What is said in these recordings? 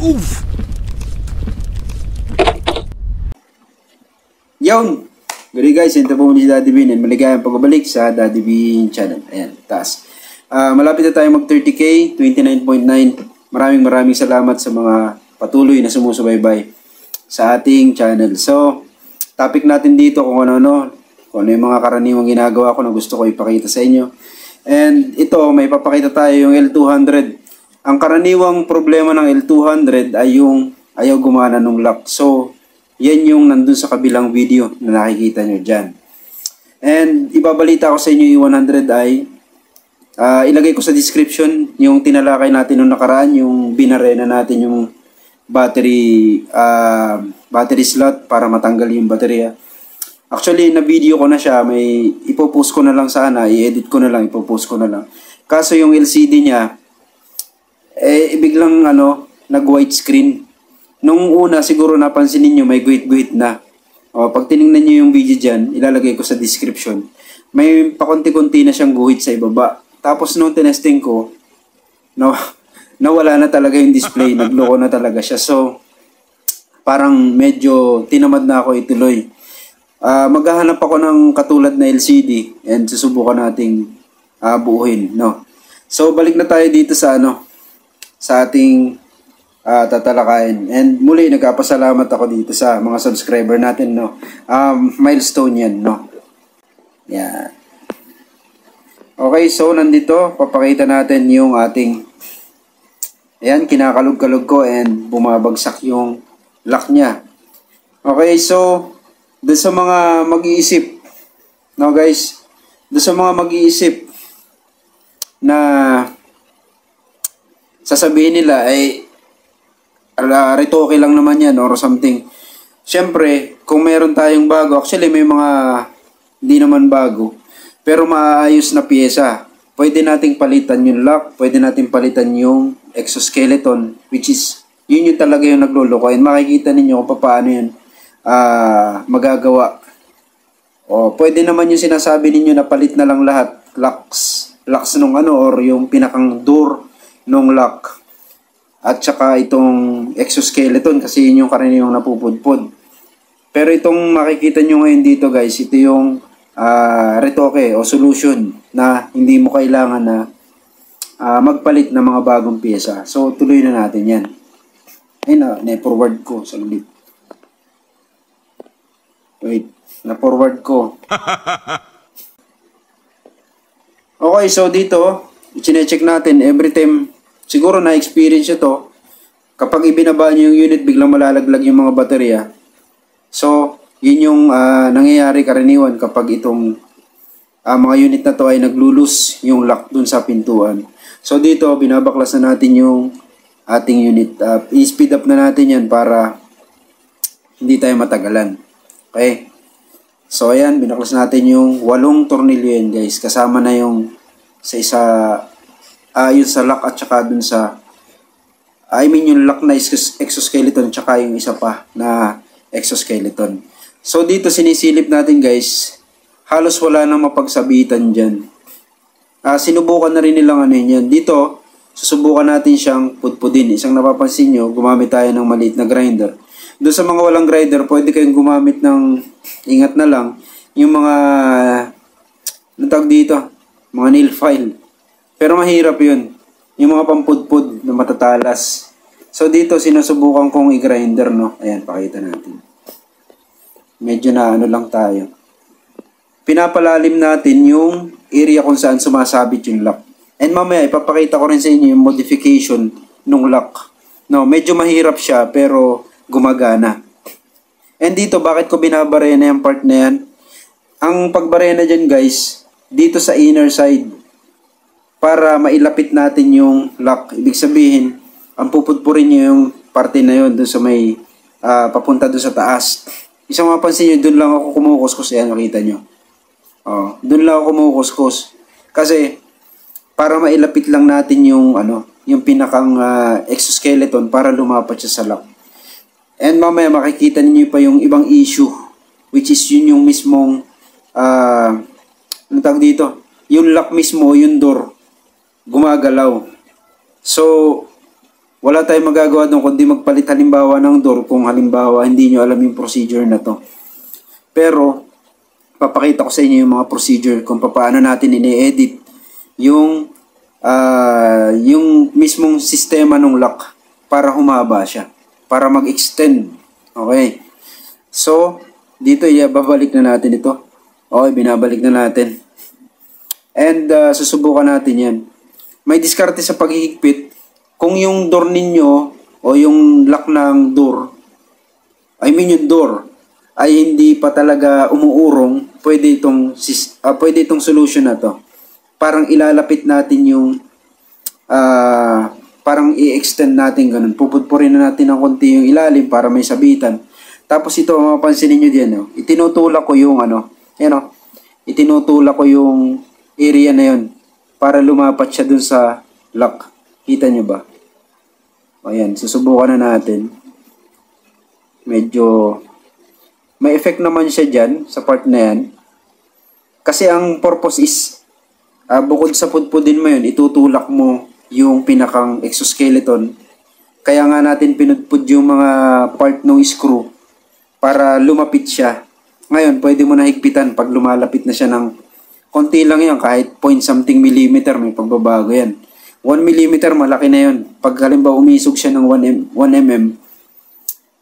Oof! Yon! Good day guys, ito po muli si Daddy Bean and maligayang pagbabalik sa Daddy Bean channel. Ayan, taas. Malapit na tayo mag 30k, 29.9. Maraming salamat sa mga patuloy na sumusubaybay sa ating channel. So, topic natin dito kung ano yung mga karaniwang ginagawa ko na gusto ko ipakita sa inyo. And ito, may papakita tayo yung L200. Ang karaniwang problema ng L200 ay yung ayaw gumana ng lock. So, yan yung nandun sa kabilang video na nakikita nyo dyan. And ibabalita ko sa inyo yung 100 ay ilagay ko sa description yung tinalakay natin nung nakaraan, yung binarena natin yung battery slot para matanggal yung baterya. Actually, na-video ko na siya. May ipopost ko na lang sana. I-edit ko na lang. Ipopost ko na lang. Kaso yung LCD niya, biglang nag-white screen. Nung una, siguro napansin niyo may guhit-guhit na. Pag tinignan niyo yung video dyan, ilalagay ko sa description. May pakunti-kunti na siyang guhit sa ibaba. Tapos nung tinesting ko, nawala na talaga yung display. Nagloko na talaga siya. So, parang medyo tinamad na ako ituloy. Maghahanap ako ng katulad na LCD and susubukan nating buuhin. So, balik na tayo dito sa sa ating tatalakayin. And muli, nagpapasalamat ako dito sa mga subscriber natin, milestone yan, Yan. Okay, so nandito, papakita natin yung ating, ayan, kinakalog-kalog ko and bumabagsak yung lock niya. Okay, so, doon sa mga mag-iisip, guys, doon sa mga mag-iisip na sasabihin nila ay retoke lang naman yan or something. Siyempre, kung meron tayong bago, actually may mga hindi naman bago, pero maayos na piyesa. Pwede nating palitan yung lock, pwede nating palitan yung exoskeleton, which is, yun yung talaga yung nagluloko. And makikita ninyo kung paano yun magagawa. Pwede naman yung sinasabi ninyo na palit na lang lahat, locks nung or yung pinakang door nung lock. At saka itong exoskeleton kasi yun yung karaniwang napupudpod. Pero itong makikita nyo ngayon dito guys, ito yung retoke o solution na hindi mo kailangan na magpalit ng mga bagong pyesa. So tuloy na natin yan. Ayun na-forward ko sa ulit. Wait, na-forward ko. Okay, so dito, i-check natin every time. Siguro na-experience nyo to. Kapag ibinaba nyo yung unit, biglang malalaglag yung mga baterya. So, yun yung nangyayari karaniwan kapag itong mga unit na to ay naglulus yung lock dun sa pintuan. So, dito, binabaklas na natin yung ating unit. I-speed up na natin yan para hindi tayo matagalan. Okay? So, ayan, binaklas natin yung 8 tornilyo yan, guys. Kasama na yung sa isa... yun sa lock at saka dun sa yung lock na exoskeleton tsaka yung isa pa na exoskeleton. So dito sinisilip natin guys, halos wala nang mapagsabitan dyan. Sinubukan na rin nilang yan. Dito susubukan natin siyang pudpudin. Isang napapansin nyo, gumamit tayo ng maliit na grinder. Doon sa mga walang grinder, pwede kayong gumamit ng, ingat na lang, yung mga natag dito, mga nail file. Pero mahirap yun. Yung mga pampudpud na matatalas. So dito sinusubukan kong i-grinder, Ayan, pakita natin. Medyo na lang tayo. Pinapalalim natin yung area kung saan sumasabit yung lock. And mamaya ipapakita ko rin sa inyo yung modification ng lock. Medyo mahirap siya pero gumagana. And dito, bakit ko binabarena yung part na yan? Ang pagbarena dyan guys, dito sa inner side. Para mailapit natin yung lock. Ibig sabihin, ang pupudpurin nyo yung parte na yun doon sa may papunta doon sa taas. Isang mapansin nyo, doon lang ako kumukuskus. Ayan, nakita nyo. Doon lang ako kumukuskus. Kasi, para mailapit lang natin yung, yung pinakang exoskeleton para lumapat siya sa lock. And mamaya makikita niyo pa yung ibang issue. Which is yun yung mismong, ano tawag dito? Yung lock mismo, yung door, gumagalaw. So, wala tayong magagawa doon kundi magpalit halimbawa ng door kung halimbawa hindi nyo alam yung procedure na to. Pero, papakita ko sa inyo yung mga procedure kung paano natin ini-edit yung mismong sistema ng lock para humaba siya, para mag-extend. Okay. So, dito babalik na natin ito. Okay, binabalik na natin. And susubukan natin yan. May diskarte sa paghihigpit. Kung yung door ninyo o yung lock ng door, yung door ay hindi pa talaga umuurong, pwede itong solution na to. Parang ilalapit natin yung parang i-extend natin ganun. Pupudpurin na natin ng konti yung ilalim para may sabitan. Tapos ito, mapapansin niyo diyan, itinutulak ko yung itinutulak ko yung area na yun para lumapat siya dun sa lock. Kita niyo ba? Ayan, susubukan na natin. Medyo may effect naman siya dyan sa part na yan. Kasi ang purpose is bukod sa pudpudin mo yun, itutulak mo yung pinakang exoskeleton. Kaya nga natin pinudpud yung mga part ng screw para lumapit siya. Ngayon, pwede mo na higpitan pag lumalapit na siya ng konti lang yan, kahit point something millimeter, may pagbabago yan. 1 millimeter, malaki na yun. Pag halimbawa umisog siya ng 1 mm,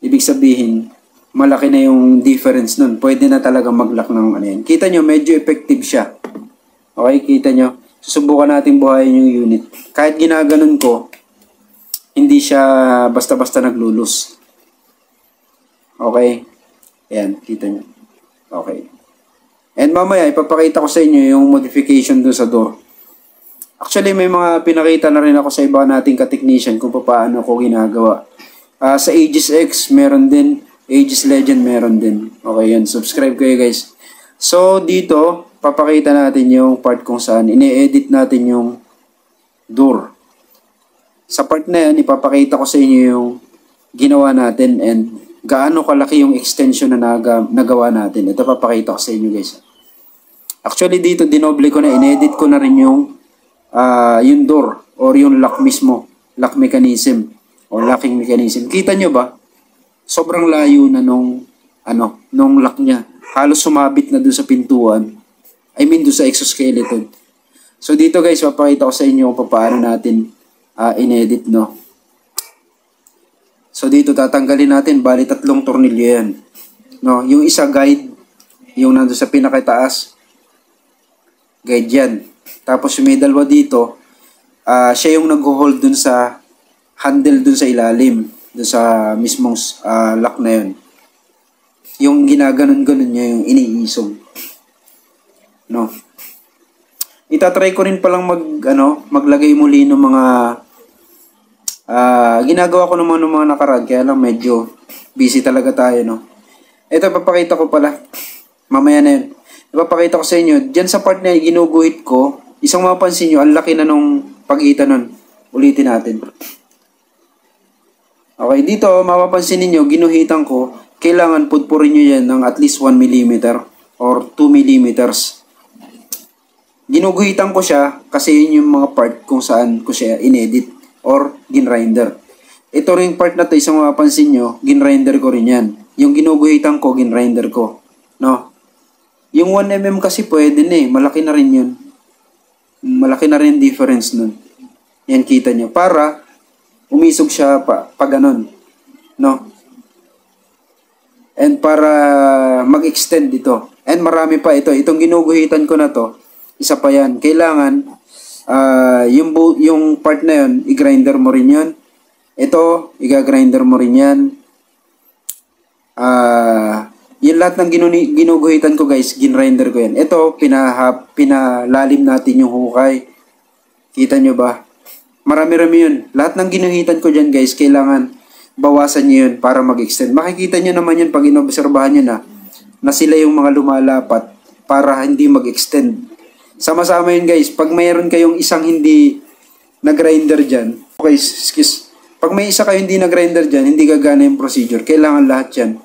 ibig sabihin, malaki na yung difference nun. Pwede na talaga mag-lock ng ano yan. Kita nyo, medyo effective siya. Okay, kita nyo. Susubukan natin buhayin yung unit. Kahit ginaganon ko, hindi siya basta-basta naglulus. Okay. Ayan, kita nyo. Okay. And mamaya, ipapakita ko sa inyo yung modification dun sa door. Actually, may mga pinakita na rin ako sa iba nating ka-technician kung paano ko ginagawa. Sa Aegis X, meron din. Aegis Legend, meron din. Okay, yan. Subscribe kayo, guys. So, dito, papakita natin yung part kung saan ine-edit natin yung door. Sa part na yan, ipapakita ko sa inyo yung ginawa natin and gaano kalaki yung extension na nagawa natin. Ito papakita ko sa inyo, guys. Actually, dito, dinoble ko na, in-edit ko na rin yung door or yung lock mismo, lock mechanism or locking mechanism. Kita nyo ba? Sobrang layo na nung lock niya. Halos sumabit na doon sa pintuan. Doon sa exoskeleton. So dito guys, papakita ko sa inyo kung paano natin inedit, no? So dito tatanggalin natin, bali 3 tornilyo yan. No, yung isa guide, yung nandoon sa pinakataas. Guide yan. Tapos yung may dalawa dito, siya yung nag-hold dun sa handle dun sa ilalim, dun sa mismong lock na yun. Yung ginaganon-ganon niya, yung iniisog. No. Itatry ko rin palang maglagay muli ng mga ginagawa ko naman ng mga nakaraan, kaya lang medyo busy talaga tayo, no. Ito papakita ko pala. Mamaya na yun. Ipapakita ko sa inyo, dyan sa part na ginuguhit ko, isang mapansin nyo, ang laki na nung pagitan nun. Ulitin natin. Okay, dito, mapapansin niyo ginuhitan ko, kailangan pudpurin nyo yan ng at least 1 mm or 2 mm. Ginuguhitan ko siya kasi yun yung mga part kung saan ko siya inedit or ginrinder. Ito ring part na to, isang mapapansin nyo, ginrinder ko rin yan. Yung ginuguhitan ko, ginrinder ko. No? Yung 1 mm kasi pwede na malaki na rin yun. Malaki na rin difference nun. Yan, kita nyo. Para umisog siya pa ganon. No? And para mag-extend ito. And marami pa ito. Itong ginuguhitan ko na to, isa pa yan. Kailangan, yung part na yun, i-grinder mo rin yun. Ito, i-grinder mo rin yan. Yung lahat ng ginuguhitan ko guys, ginrinder ko yan. Ito, pinalalim natin yung hukay. Kita nyo ba? Marami-rami yun. Lahat ng ginuhitan ko dyan guys, kailangan bawasan nyo yun para mag-extend. Makikita nyo naman yun pag inobserbahan nyo na sila yung mga lumalapat para hindi mag-extend. Sama-sama yun guys. Pag mayroon kayong isang hindi na-grinder dyan, okay, excuse. Pag may isa kayo hindi na-grinder dyan, hindi gagana yung procedure. Kailangan lahat yan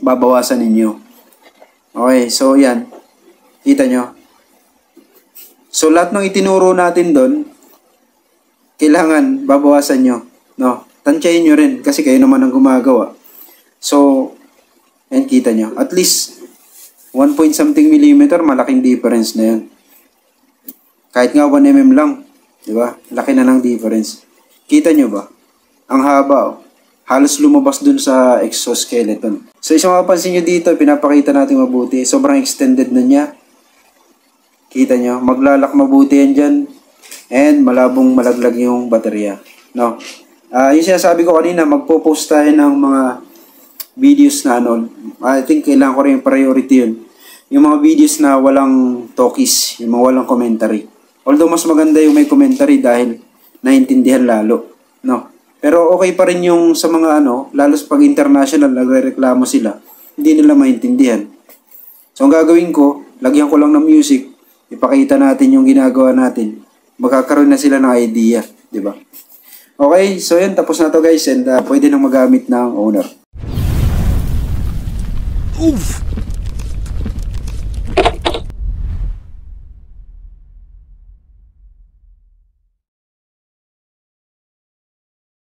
babawasan ninyo. Okay, so yan. Kita nyo. So lahat ng itinuro natin doon, kailangan babawasan nyo. No? Tansyahin nyo rin kasi kayo naman ang gumagawa. So, yan kita nyo. At least 1 point something millimeter, malaking difference na yan. Kahit nga 1 mm lang, di ba? Laki na ng difference. Kita nyo ba? Ang haba, oh. Halos lumabas dun sa exoskeleton. So, isang mapapansin nyo dito, pinapakita natin mabuti. Sobrang extended na niya. Kita nyo, maglalak mabuti yan dyan. And malabong malaglag yung baterya. No? Yung sinasabi ko kanina, magpo-post tayo ng mga videos na ano. I think kailangan ko rin yung priority yun. Yung mga videos na walang talkies, yung mga walang commentary. Although mas maganda yung may commentary dahil naintindihan lalo. No? Pero okay pa rin yung sa mga ano, lalo pag international, nagre-reklamo sila, hindi nila maintindihan. So, ang gagawin ko, lagyan ko lang ng music, ipakita natin yung ginagawa natin. Magkakaroon na sila ng idea, di ba? Okay, so yun, tapos na to guys, and pwede nang magamit ng owner. Oof!